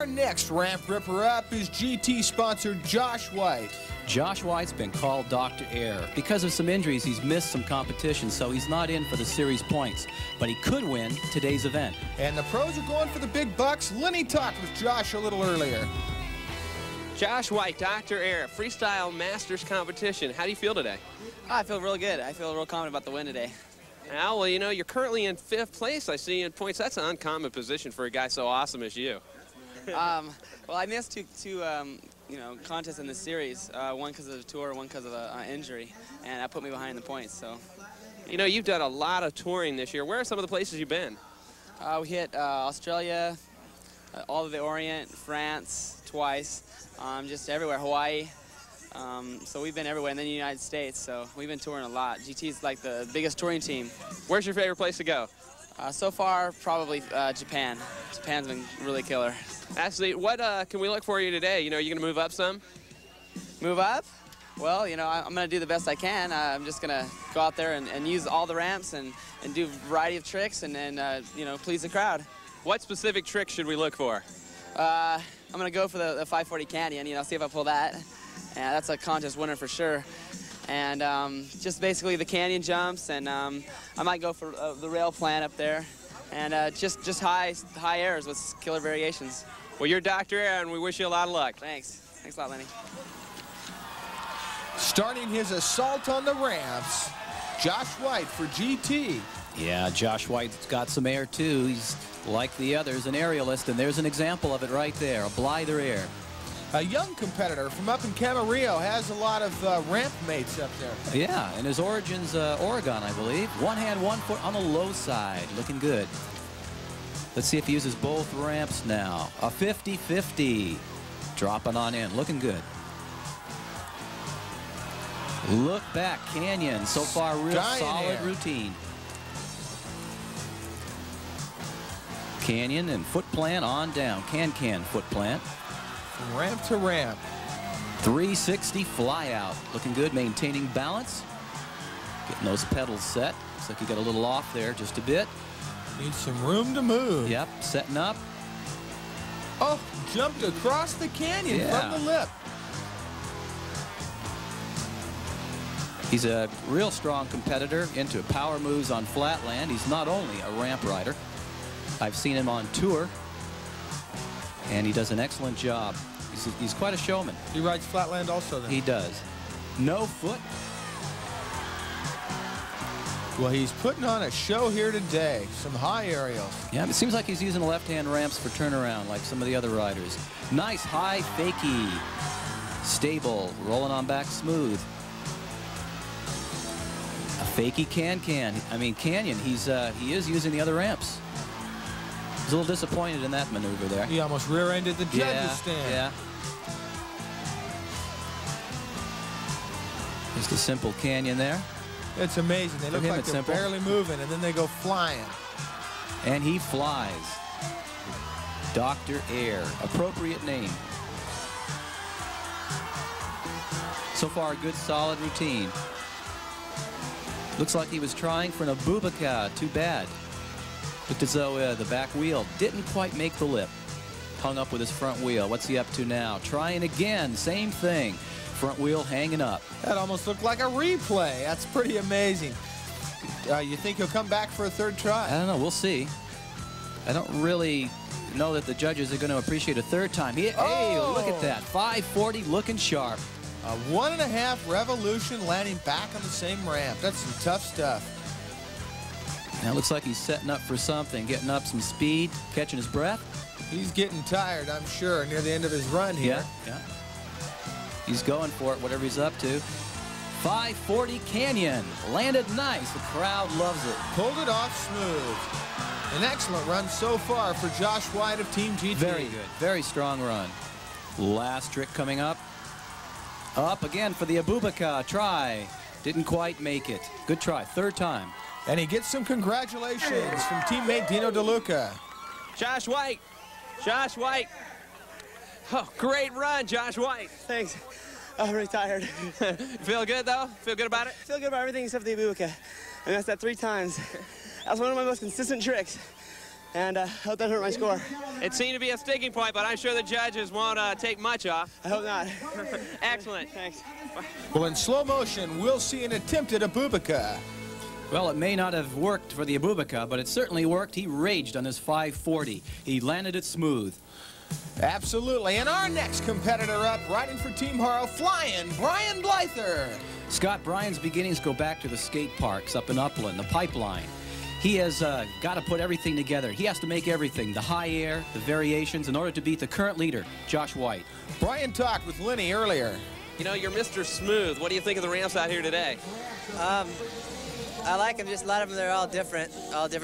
Our next ramp ripper-up is GT sponsor Josh White. Josh White's been called Dr. Air. Because of some injuries, he's missed some competition, so he's not in for the series points. But he could win today's event. And the pros are going for the big bucks. Lenny talked with Josh a little earlier. Josh White, Dr. Air, Freestyle Masters competition. How do you feel today? I feel real good. I feel real confident about the win today. Al, well, you know, you're currently in 5th place. I see you in points. That's an uncommon position for a guy so awesome as you. Well, I missed two contests in this series. One because of the tour, one because of an injury, and that put me behind the points. So, you know, you've done a lot of touring this year. Where are some of the places you've been? We hit Australia, all of the Orient, France twice, just everywhere, Hawaii. So we've been everywhere, and then the United States. So we've been touring a lot. GT's like the biggest touring team. Where's your favorite place to go? So far, probably Japan. Japan's been really killer. Actually, what can we look for you today? You know, are you going to move up some? Move up? Well, you know, I'm going to do the best I can. I'm just going to go out there and use all the ramps and do a variety of tricks and you know, please the crowd. What specific tricks should we look for? I'm going to go for the 540 Canyon, you know, see if I pull that. And that's a contest winner for sure. And just basically the canyon jumps, and I might go for the rail plan up there. And just high airs with killer variations. Well, you're Dr. Air, and we wish you a lot of luck. Thanks. Thanks a lot, Lenny. Starting his assault on the ramps, Josh White for GT. Yeah, Josh White's got some air, too. He's like the others, an aerialist, and there's an example of it right there, a blither air. A young competitor from up in Camarillo has a lot of ramp mates up there. Yeah, and his origin's Oregon, I believe. One hand, one foot on the low side, looking good. Let's see if he uses both ramps now. A 50-50, dropping on in, looking good. Look back, Canyon, so far real solid routine. Canyon and foot plant on down, can foot plant. From ramp to ramp. 360 fly out, looking good, maintaining balance. Getting those pedals set. Looks like he got a little off there just a bit. Needs some room to move. Yep, setting up. Oh, jumped across the canyon from the lip. He's a real strong competitor, into power moves on flatland. He's not only a ramp rider. I've seen him on tour, and he does an excellent job. He's quite a showman. He rides flatland also, then? He does. No foot. Well, he's putting on a show here today. Some high aerials. Yeah, it seems like he's using the left-hand ramps for turnaround like some of the other riders. Nice high fakie. Stable, rolling on back smooth. A fakie can. I mean, Canyon, he is using the other ramps. He's a little disappointed in that maneuver there. He almost rear-ended the judges stand. Yeah. Just a simple canyon there. It's amazing. They look like they're barely moving, and then they go flying. And he flies. Dr. Air, appropriate name. So far, a good, solid routine. Looks like he was trying for an Abubakar. Too bad. Looked as though the back wheel didn't quite make the lip. Hung up with his front wheel. What's he up to now? Trying again. Same thing. Front wheel hanging up. That almost looked like a replay. That's pretty amazing. You think he'll come back for a third try? I don't know. We'll see. I don't really know that the judges are going to appreciate a third time. Hey, look at that. 540 looking sharp. A 1.5 revolution landing back on the same ramp. That's some tough stuff. Now it looks like he's setting up for something, getting up some speed, catching his breath. He's getting tired, I'm sure, near the end of his run here. Yeah. He's going for it, whatever he's up to. 540 Canyon. Landed nice. The crowd loves it. Pulled it off smooth. An excellent run so far for Josh White of Team GT. Very good. Very strong run. Last trick coming up. Up again for the Abubakar. Try. Didn't quite make it. Good try. Third time. And he gets some congratulations from teammate Dino DeLuca. Josh White. Josh White. Oh, great run, Josh White. Thanks. I'm really tired. Feel good, though? Feel good about it? Feel good about everything except the Abubakar. I messed that 3 times. That was one of my most consistent tricks. and I hope that hurt my score. It seemed to be a sticking point, but I'm sure the judges won't take much off. I hope not. Excellent. Thanks. Well, in slow motion, we'll see an attempt at Abubakar. Well, it may not have worked for the Abubakar, but it certainly worked. He raged on his 540. He landed it smooth. Absolutely. And our next competitor up, riding for Team Haro, flying, Brian Blyther. Scott, Brian's beginnings go back to the skate parks up in Upland, the pipeline. He has got to put everything together. He has to make everything, the high air, the variations, in order to beat the current leader, Josh White. Brian talked with Lenny earlier. You know, you're Mr. Smooth. What do you think of the ramps out here today? I like them. Just a lot of them, they're all different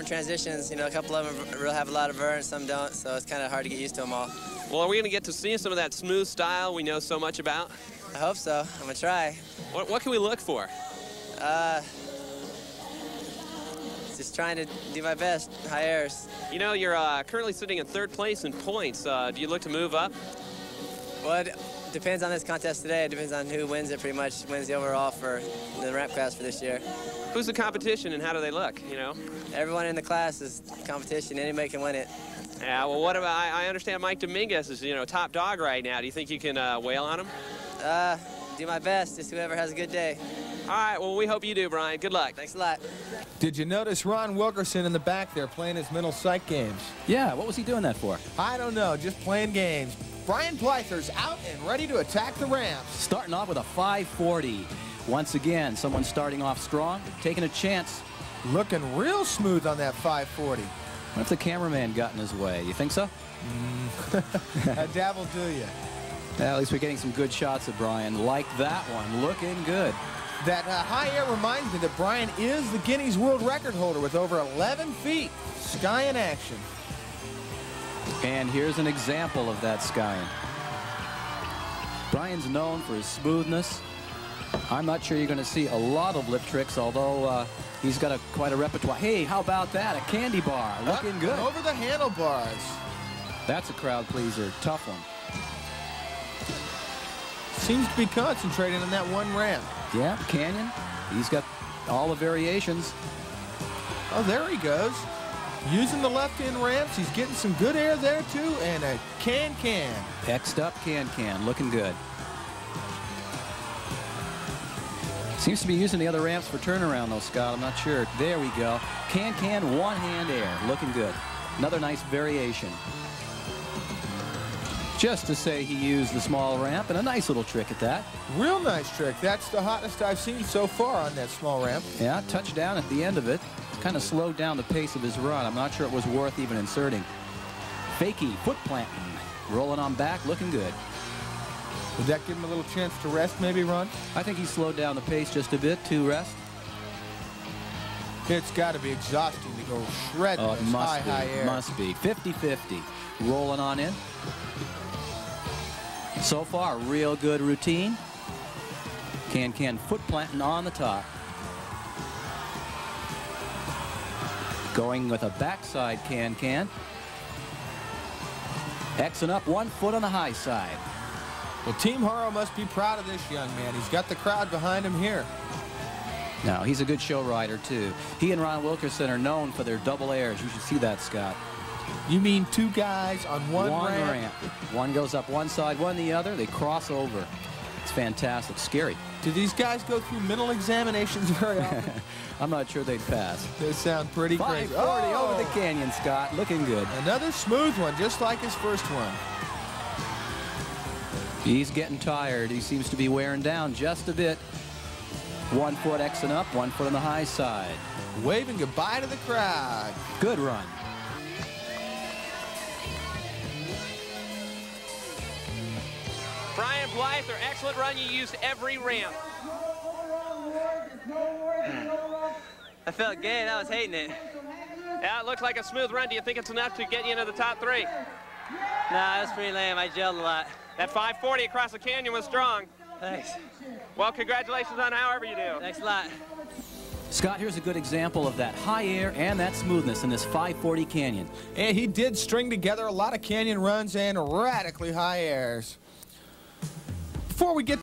transitions. You know, a couple of them have a lot of burn, some don't, so it's kind of hard to get used to them all. Well, are we going to get to see some of that smooth style we know so much about? I hope so. I'm going to try. What can we look for? Just trying to do my best. High airs. You know, you're currently sitting in 3rd place in points. Do you look to move up? Well, it depends on this contest today. It depends on who wins it, pretty much. Wins the overall for the ramp class for this year. Who's the competition and how do they look, you know? Everyone in the class is competition. Anybody can win it. Yeah, well, what about, I understand Mike Dominguez is, you know, top dog right now. Do you think you can wail on him? Do my best. Just whoever has a good day. All right, well, we hope you do, Brian. Good luck. Thanks a lot. Did you notice Ron Wilkerson in the back there playing his mental psych games? Yeah, what was he doing that for? I don't know, just playing games. Brian Blyther's out and ready to attack the ramps. Starting off with a 540. Once again, someone starting off strong, taking a chance. Looking real smooth on that 540. What if the cameraman got in his way? You think so? That dabble do you. Well, at least we're getting some good shots of Brian. Like that one, looking good. That high air reminds me that Brian is the Guinness World Record holder with over 11 feet. Sky in action. And here's an example of that skying. Brian's known for his smoothness. I'm not sure you're going to see a lot of lip tricks, although he's got quite a repertoire. Hey, how about that? A candy bar. Looking Up good. and over the handlebars. That's a crowd pleaser. Tough one. Seems to be concentrating on that one ramp. Yeah, Canyon. He's got all the variations. Oh, there he goes. Using the left-hand ramps. He's getting some good air there, too. And a can-can. X'd up can-can. Looking good. Seems to be using the other ramps for turnaround, though, Scott. I'm not sure. There we go. Can-can, one-hand air. Looking good. Another nice variation. Just to say he used the small ramp, and a nice little trick at that. Real nice trick. That's the hottest I've seen so far on that small ramp. Yeah, touchdown at the end of it. Kind of slowed down the pace of his run. I'm not sure it was worth even inserting. Fakey, foot planting. Rolling on back, looking good. Would that give him a little chance to rest, maybe, Ron? I think he slowed down the pace just a bit to rest. It's got to be exhausting to go shredding Oh, it this must high be. air. Must be. 50-50. Rolling on in. So far, real good routine. Can-can foot planting on the top. Going with a backside can-can. Xing up 1 foot on the high side. Well, Team Haro must be proud of this young man. He's got the crowd behind him here. Now, he's a good show rider, too. He and Ron Wilkerson are known for their double airs. You should see that, Scott. You mean two guys on one ramp? One goes up one side, one the other. They cross over. It's fantastic. Scary. Do these guys go through mental examinations very often? I'm not sure they'd pass. They sound pretty crazy. 540 over the canyon, Scott. Looking good. Another smooth one, just like his first one. He's getting tired. He seems to be wearing down just a bit. 1 foot Xing up, 1 foot on the high side. Waving goodbye to the crowd. Good run. Brian Blyther, excellent run. You used every ramp. I felt good. I was hating it. Yeah, it looked like a smooth run. Do you think it's enough to get you into the top 3? Nah, it was pretty lame. I gelled a lot. That 540 across the canyon was strong. Thanks. Well, congratulations on however you do. Thanks a lot. Scott, here's a good example of that high air and that smoothness in this 540 canyon. And he did string together a lot of canyon runs and radically high airs. Before we get